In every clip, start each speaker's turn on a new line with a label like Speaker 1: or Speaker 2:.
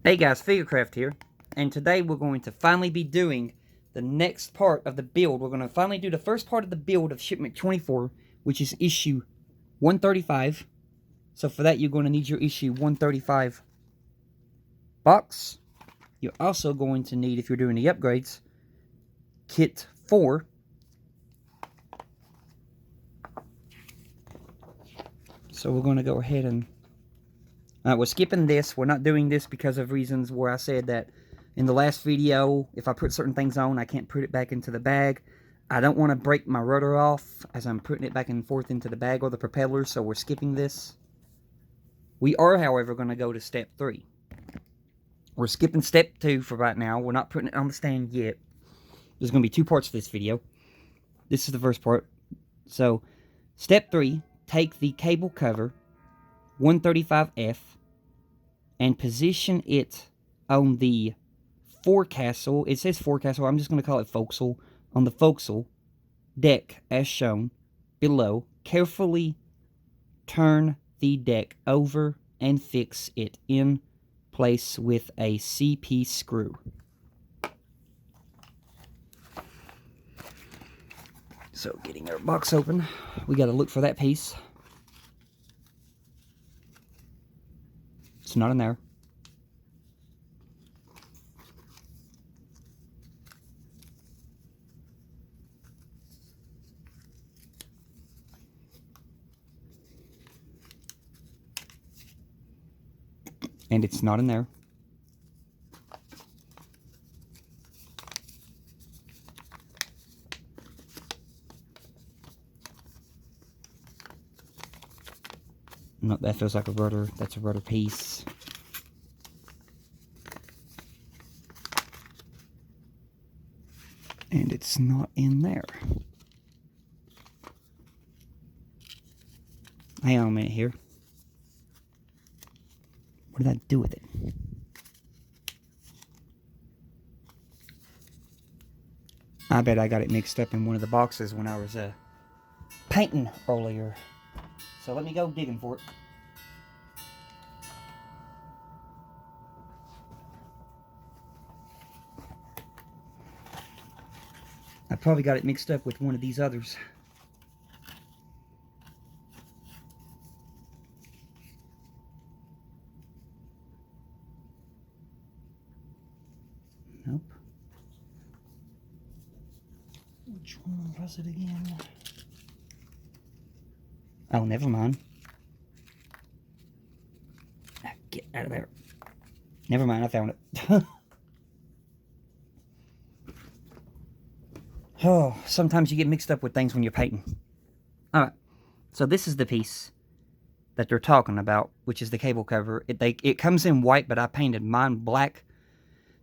Speaker 1: Hey guys, Figurecraft here, and today we're going to finally be doing the next part of the build. We're going to finally do the first part of the build of shipment 24, which is issue 135. So for that, you're going to need your issue 135 box. You're also going to need, if you're doing the upgrades, kit 4. So we're going to go ahead and we're skipping this. We're not doing this because of reasons where I said that in the last video, if I put certain things on, I can't put it back into the bag. I don't want to break my rudder off as I'm putting it back and forth into the bag or the propeller, so we're skipping this. We are, however, going to go to step 3. We're skipping step 2 for right now. We're not putting it on the stand yet. There's going to be 2 parts to this video. This is the first part. So, step 3, take the cable cover 135F and position it on the forecastle. It says forecastle. I'm just going to call it forecastle. On the forecastle deck as shown below. Carefully turn the deck over and fix it in place with a CP screw. So getting our box open, we got to look for that piece. It's not in there. And it's not in there. No, that feels like a rudder. That's a rudder piece. And it's not in there. Hang on a minute here. What did I do with it? I bet I got it mixed up in one of the boxes when I was painting earlier. So let me go digging for it. I probably got it mixed up with one of these others. Nope. Which one was it again? Oh, never mind. Get out of there. Never mind, I found it. Oh, sometimes you get mixed up with things when you're painting. Alright, so this is the piece that they're talking about, which is the cable cover. It comes in white, but I painted mine black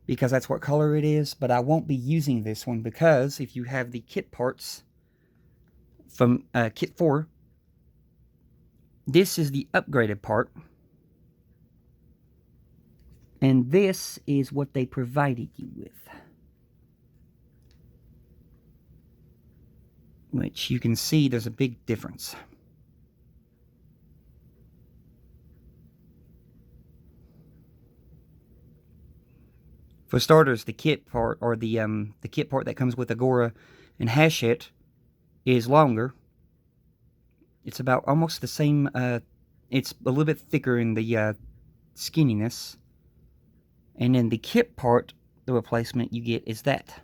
Speaker 1: because that's what color it is. But I won't be using this one because if you have the kit parts from kit 4, this is the upgraded part. And this is what they provided you with. Which you can see there's a big difference. For starters, the kit part, or the kit part that comes with agora and hachette, is longer. It's about almost the same. It's a little bit thicker in the skinniness. And then the kit part, the replacement you get is that,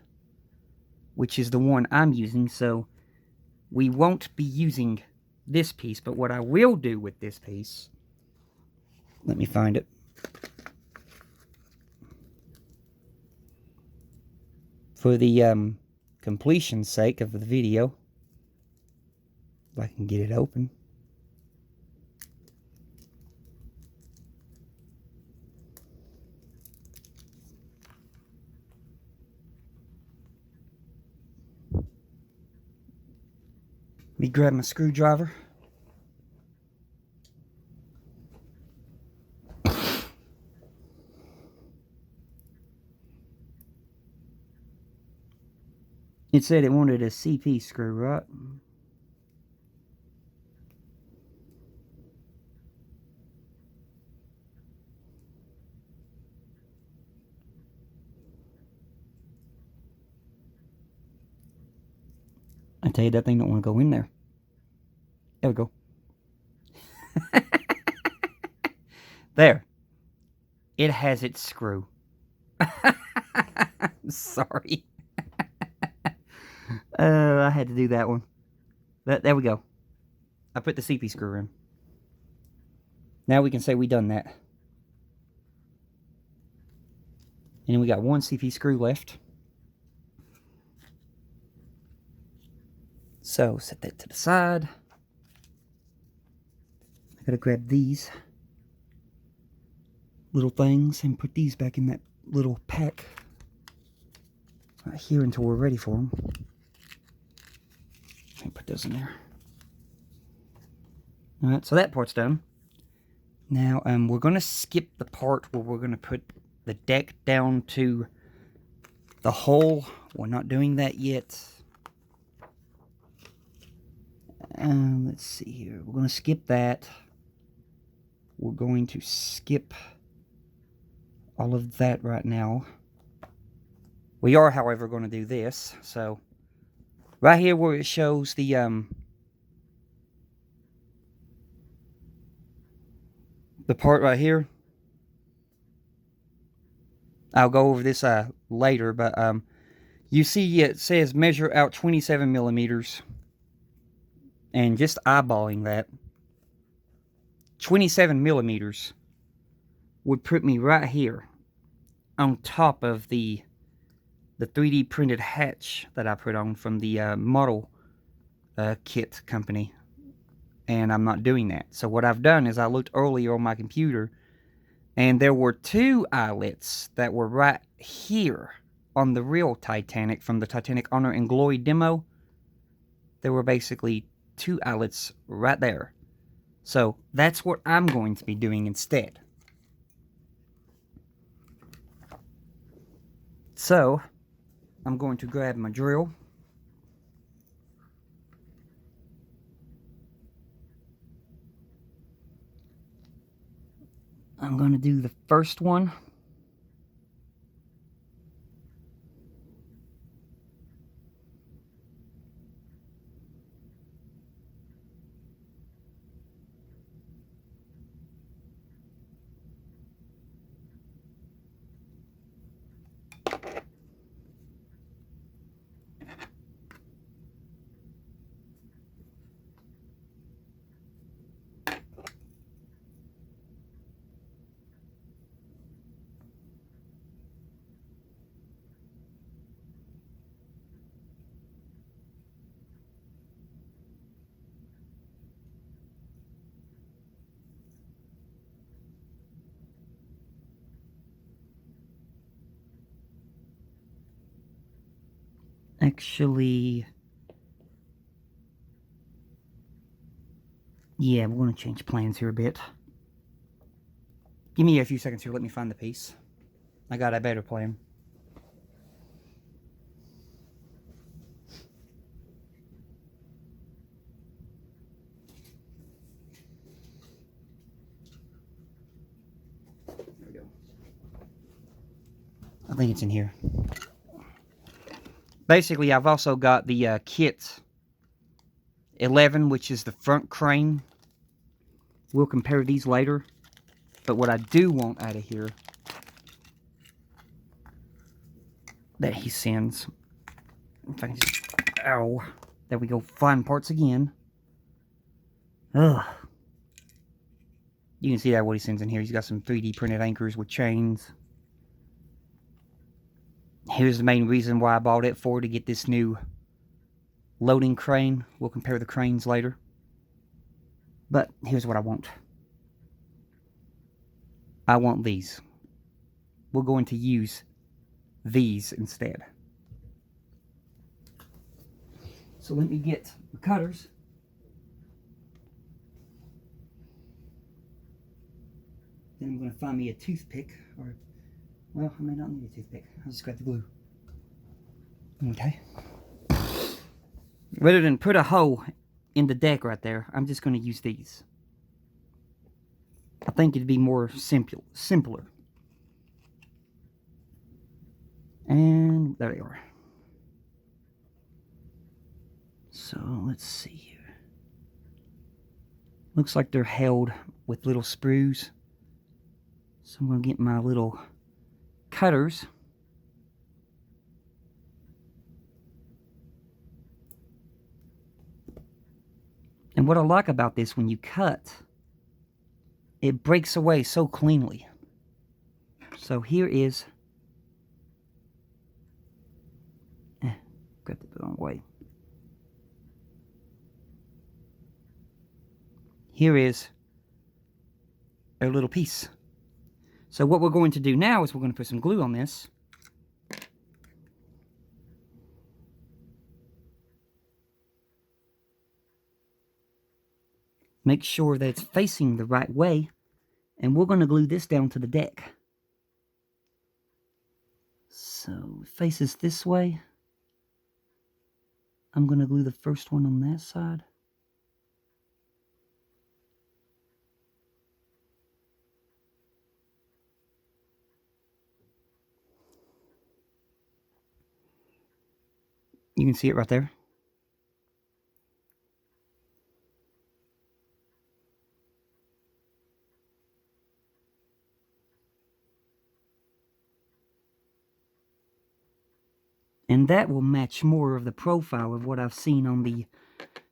Speaker 1: which is the one I'm using. So we won't be using this piece, but what I will do with this piece, let me find it. For the completion's sake of the video, if I can get it open. Let me grab my screwdriver. It said it wanted a CP screw, right? I tell you, that thing don't want to go in there. There we go. There. It has its screw. Sorry. I had to do that one. There we go. I put the CP screw in. Now we can say we done that. And then we got one CP screw left. So set that to the side. I gotta grab these little things and put these back in that little pack right here until we're ready for them. And put those in there. Alright, so that part's done. Now we're gonna skip the part where we're gonna put the deck down to the hull. We're not doing that yet. Let's see here. We're gonna skip that. We're going to skip all of that right now. We are, however, going to do this. So, right here where it shows the part right here. I'll go over this later, but you see it says measure out 27 millimeters. And just eyeballing that, 27 millimeters would put me right here on top of the 3D printed hatch that I put on from the model kit company. And I'm not doing that. So what I've done is I looked earlier on my computer, and there were two eyelets that were right here on the real Titanic from the Titanic Honor and Glory demo. There were basically two eyelets right there. So that's what I'm going to be doing instead. So I'm going to grab my drill. I'm going to do the first one. Actually, yeah, we're going to change plans here a bit. Give me a few seconds here. Let me find the piece. I got a better plan. There we go. I think it's in here. Basically, I've also got the kit 11, which is the front crane. We'll compare these later. But what I do want out of here that he sends, if I can just, ow, there we go, flying parts again. Ugh. You can see that what he sends in here. He's got some 3D printed anchors with chains. Here's the main reason why I bought it for, to get this new loading crane. We'll compare the cranes later. But here's what I want. I want these. We're going to use these instead. So let me get the cutters. Then I'm going to find me a toothpick, or, well, I may not need a toothpick. I'll just grab the glue. Okay. Rather than put a hole in the deck right there, I'm just going to use these. I think it'd be more simpler. And there they are. So let's see here. Looks like they're held with little sprues. So I'm going to get my little cutters. And what I like about this, when you cut, it breaks away so cleanly. So here is, grabbed it the wrong way. Here is a little piece. So what we're going to do now is we're going to put some glue on this. Make sure that it's facing the right way. And we're going to glue this down to the deck. So it faces this way. I'm going to glue the first one on that side. You can see it right there. And that will match more of the profile of what I've seen on the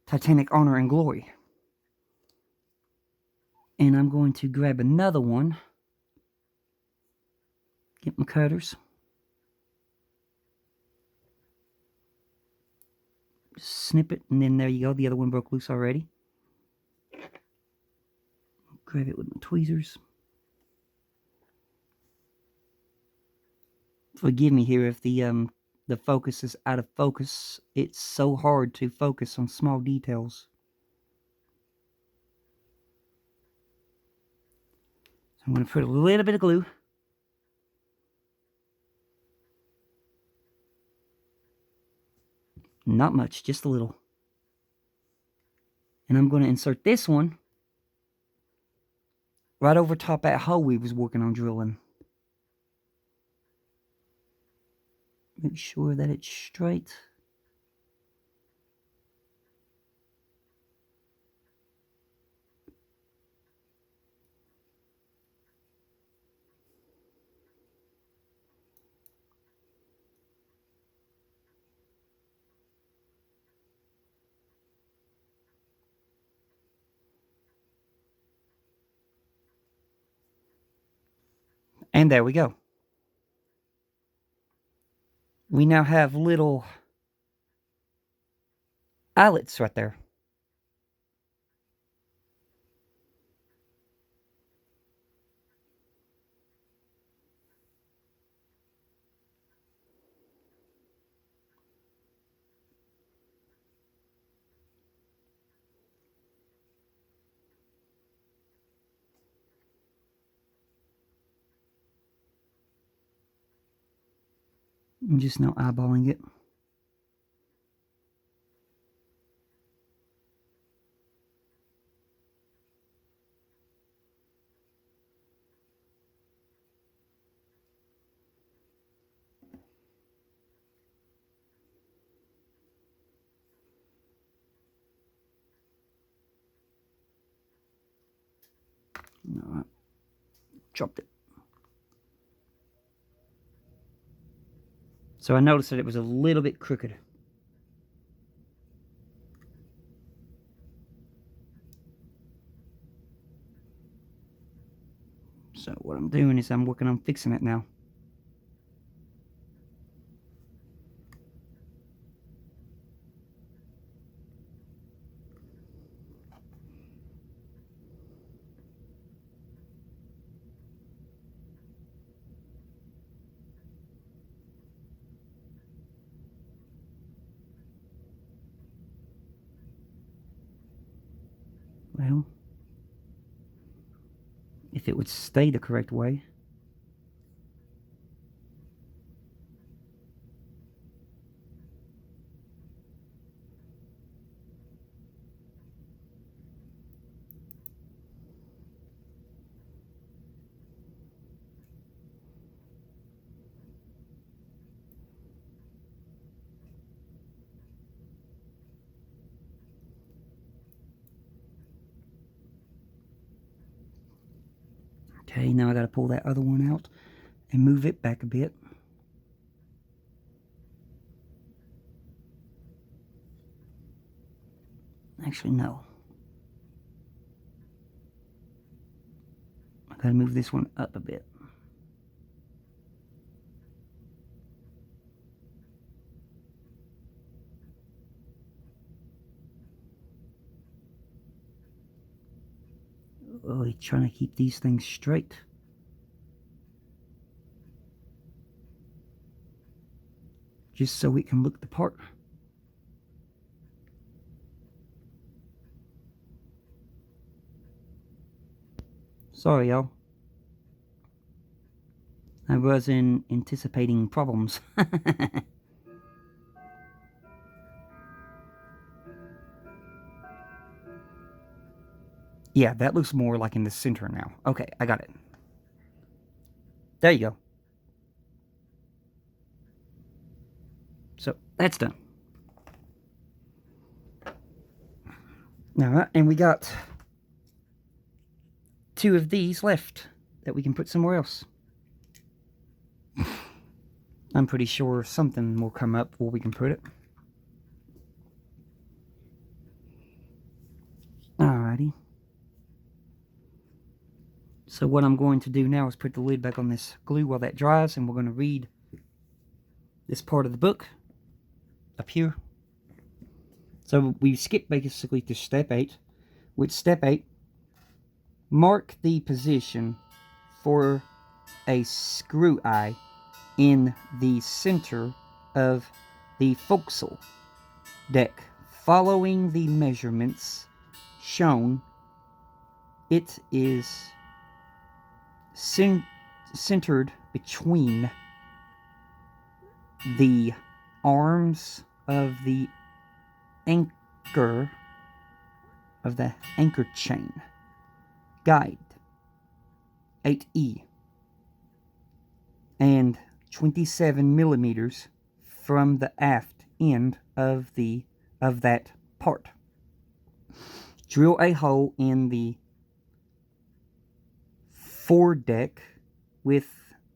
Speaker 1: Titanic Honor and Glory. And I'm going to grab another one. Get my cutters. Just snip it, and then there you go. The other one broke loose already. Grab it with my tweezers. Forgive me here if the focus is out of focus. It's so hard to focus on small details. So I'm going to put a little bit of glue. Not much, just a little. And I'm going to insert this one right over top that hole we was working on drilling. Make sure that it's straight. And there we go. We now have little eyelets right there. I'm just now eyeballing it. No, I dropped it. So I noticed that it was a little bit crooked. So what I'm doing is I'm working on fixing it now. Well, if it would stay the correct way. Okay, now I got to pull that other one out and move it back a bit. Actually, no. I got to move this one up a bit. Oh, he's trying to keep these things straight. Just so it can look the part. Sorry, y'all. I wasn't anticipating problems. Yeah, that looks more like in the center now. Okay, I got it. There you go. So, that's done. Alright, and we got 2 of these left that we can put somewhere else. I'm pretty sure something will come up where we can put it. Alrighty. So what I'm going to do now is put the lid back on this glue while that dries, and we're going to read this part of the book up here. So we skip basically to step 8. With step 8, mark the position for a screw eye in the center of the forecastle deck. Following the measurements shown, it is centered between the arms of the anchor chain. Guide 8E and 27 millimeters from the aft end of that part. Drill a hole in the foredeck with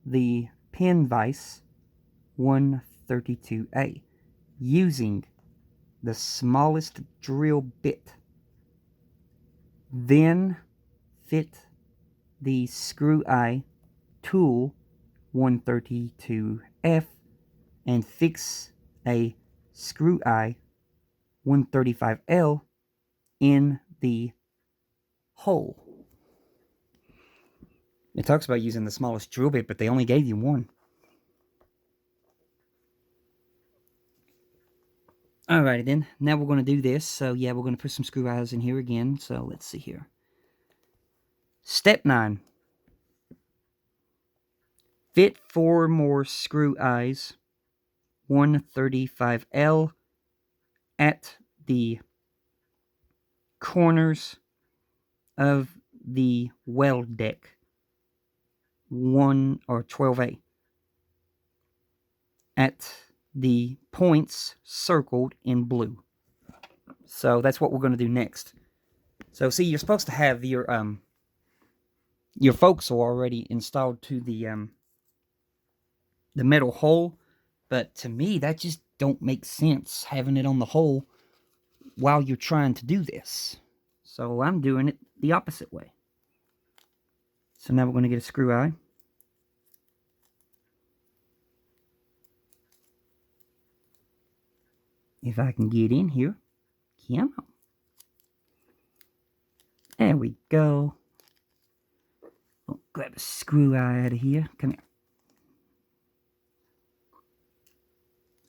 Speaker 1: the pin vise 132A using the smallest drill bit. Then fit the screw eye tool 132F and fix a screw eye 135L in the hole. It talks about using the smallest drill bit, but they only gave you one. Alrighty then, now we're going to do this. So yeah, we're going to put some screw eyes in here again. So let's see here. Step 9. Fit 4 more screw eyes 135L at the corners of the well deck 12A at the points circled in blue. So that's what we're going to do next. So see, you're supposed to have your forecastle already installed to the metal hole, but to me that just don't make sense having it on the hole while you're trying to do this. So I'm doing it the opposite way. So now we're going to get a screw eye. If I can get in here. Come on. There we go. Oh, grab a screw eye out of here. Come here.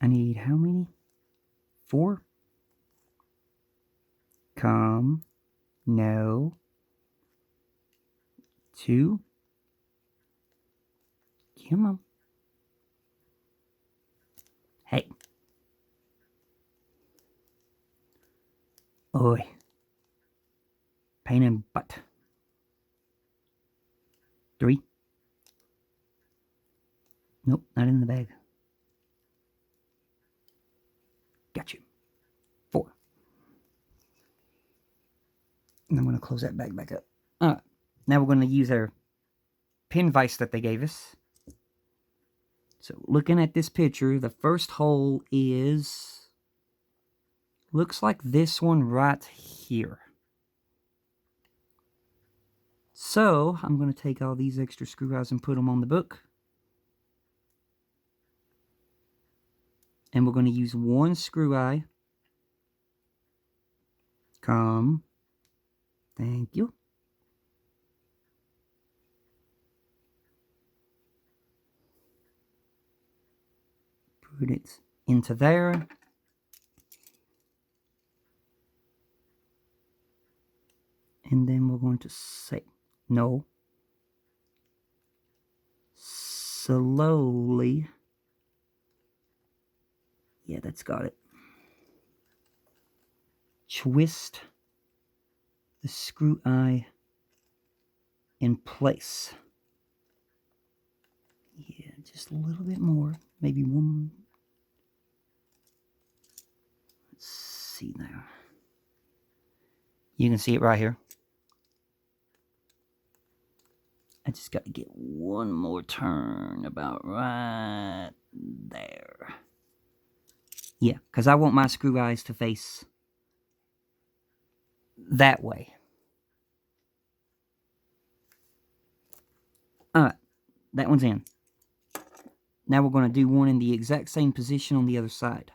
Speaker 1: I need how many? 4? Come. No. 2. Come on. Hey. Oi. Pain in butt. 3. Nope, not in the bag. Got you. 4. And I'm going to close that bag back up. Alright. Now we're going to use our pin vise that they gave us. So looking at this picture, the first hole looks like this one right here. So I'm going to take all these extra screw eyes and put them on the book. And we're going to use one screw eye. Come. Thank you. Put it into there. And then we're going to say, no. Slowly. Yeah, that's got it. Twist the screw eye in place. Yeah, just a little bit more. Maybe one. Let's see there. You can see it right here. I just got to get one more turn about right there. Yeah, because I want my screw eyes to face that way. Alright, that one's in. Now we're going to do one in the exact same position on the other side.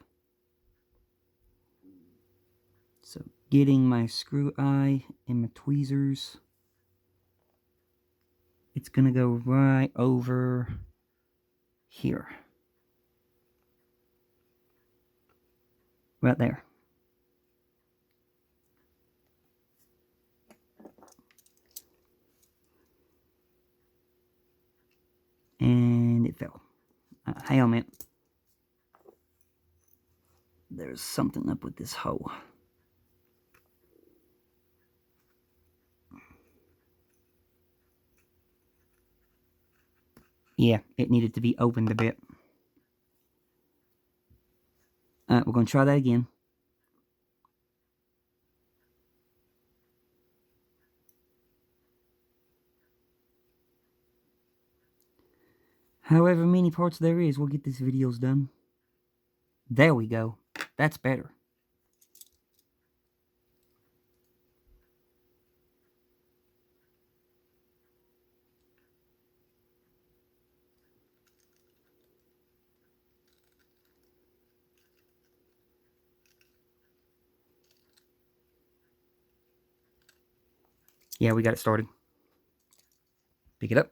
Speaker 1: So getting my screw eye and my tweezers. It's going to go right over here. Right there. And it fell. Hang on a minute. There's something up with this hole. Yeah, it needed to be opened a bit. Alright, we're going to try that again. However many parts there is, we'll get these videos done. There we go. That's better. Yeah, we got it started. Pick it up.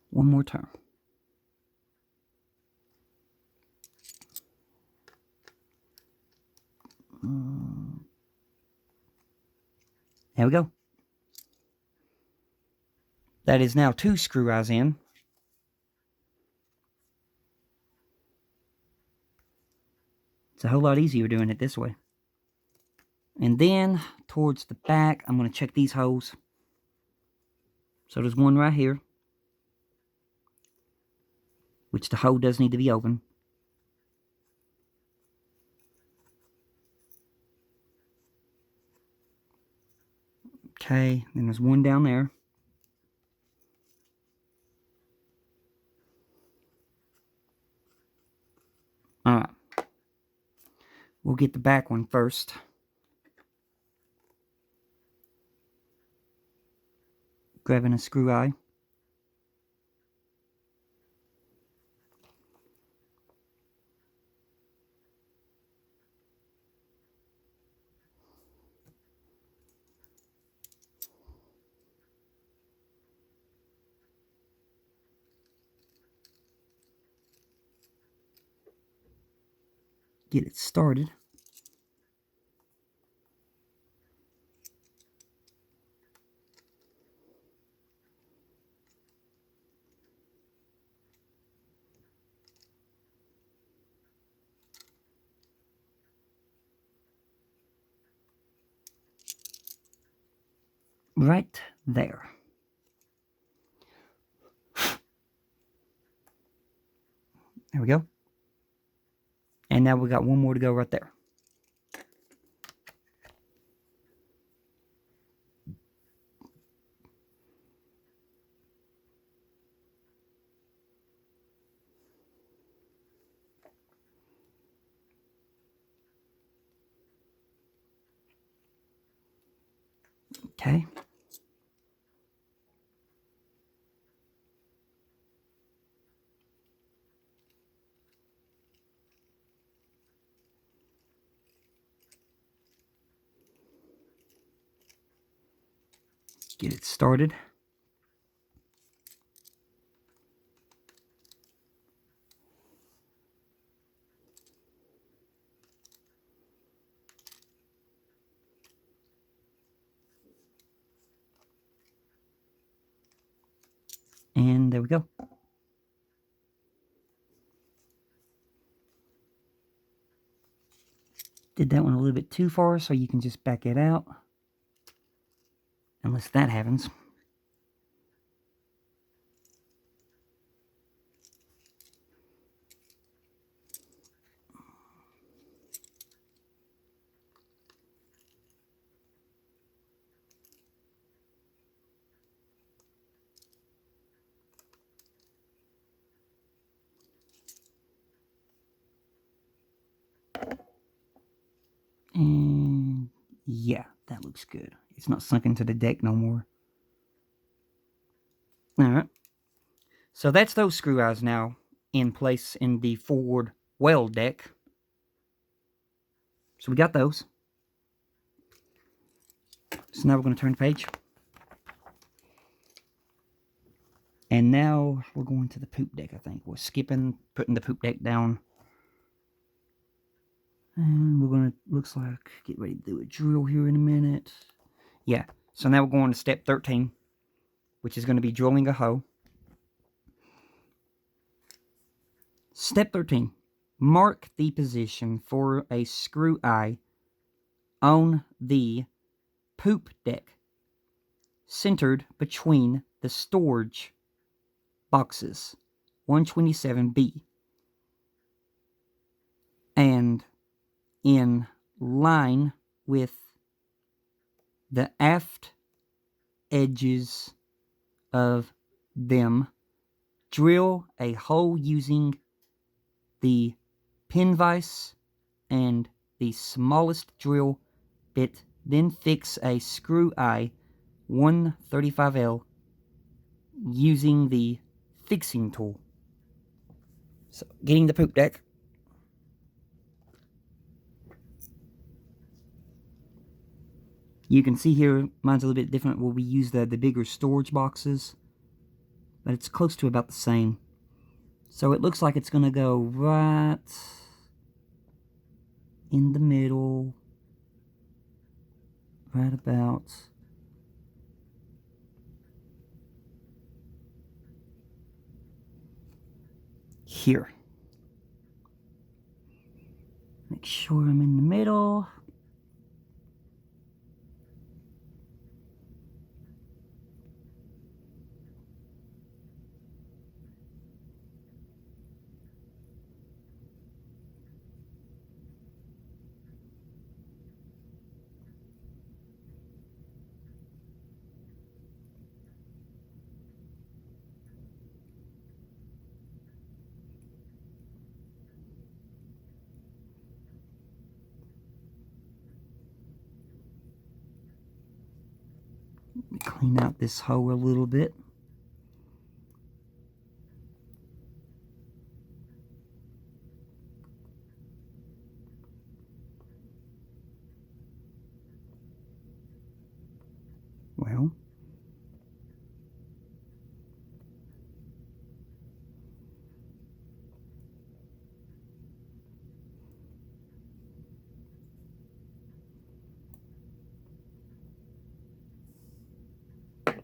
Speaker 1: One more turn. There we go. That is now 2 screw eyes in. It's a whole lot easier doing it this way. And then, towards the back, I'm going to check these holes. So there's one right here, which the hole does need to be open. Okay, then there's one down there. Alright. We'll get the back one first. Grabbing a screw eye. Get it started. Right there. There we go. And now we got one more to go right there. Okay. Get it started. And there we go. Did that one a little bit too far, so you can just back it out. Unless that happens. And yeah, that looks good. It's not sunk into the deck no more. Alright. So that's those screw eyes now in place in the forward weld deck. So we got those. So now we're going to turn the page. And now we're going to the poop deck, I think. We're skipping, putting the poop deck down. And we're going to, looks like, get ready to do a drill here in a minute. Yeah, so now we're going to step 13, which is going to be drilling a hole. Step 13, mark the position for a screw eye on the poop deck, centered between the storage boxes, 127B, and in line with the aft edges of them. Drill a hole using the pin vise and the smallest drill bit, then fix a screw eye 135L using the fixing tool. So, getting the poop deck. You can see here, mine's a little bit different where we use the bigger storage boxes, but it's close to about the same. So it looks like it's going to go right in the middle, right about here. Make sure I'm in the middle. Clean out this hole a little bit. Well,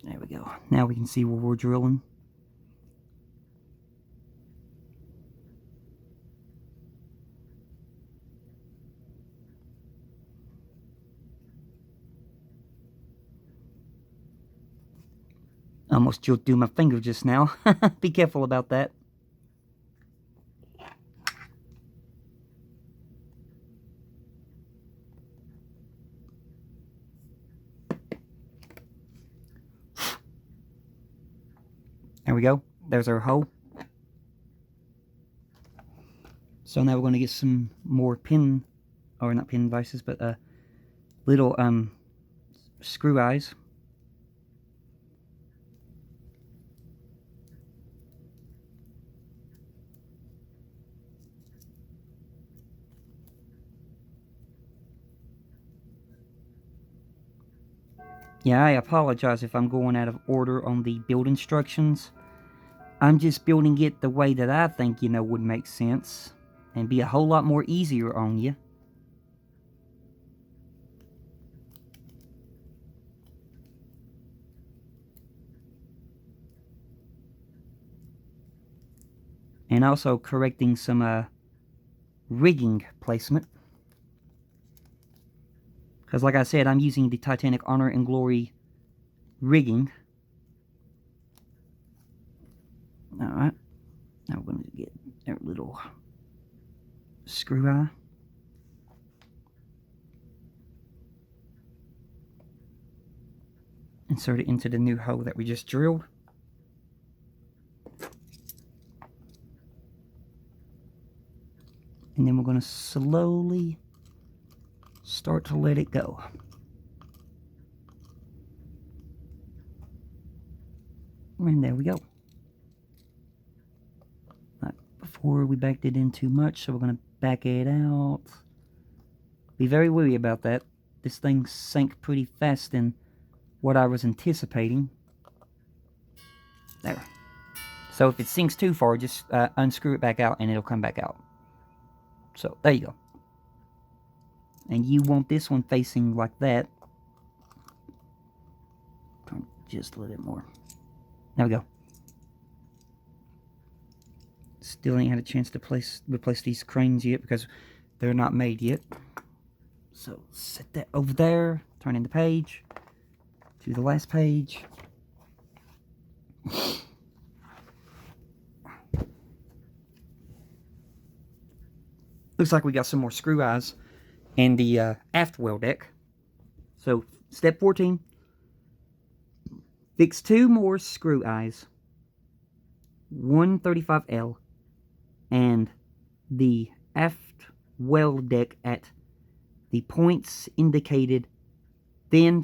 Speaker 1: there we go. Now we can see where we're drilling. Almost drilled through my finger just now. Be careful about that. There we go. There's our hole. So now we're going to get some more pin, or not pin devices, but little screw eyes. Yeah, I apologize if I'm going out of order on the build instructions. I'm just building it the way that I think, would make sense and be a whole lot more easier on you. And also correcting some rigging placement. Because like I said, I'm using the Titanic Honor and Glory rigging. Alright. Now we're going to get our little screw eye. Insert it into the new hole that we just drilled. And then we're going to slowly start to let it go. And there we go. Not before we backed it in too much, so we're going to back it out. Be very wary about that. This thing sank pretty fast than what I was anticipating. There. So if it sinks too far, just unscrew it back out and it'll come back out. So there you go. And you want this one facing like that. Turn just a little bit more. There we go. Still ain't had a chance to replace these cranes yet because they're not made yet. So set that over there. Turn in the page to the last page. Looks like we got some more screw eyes in the aft well deck. So step 14. Fix 2 more screw eyes. 135L. And the aft well deck at the points indicated. Then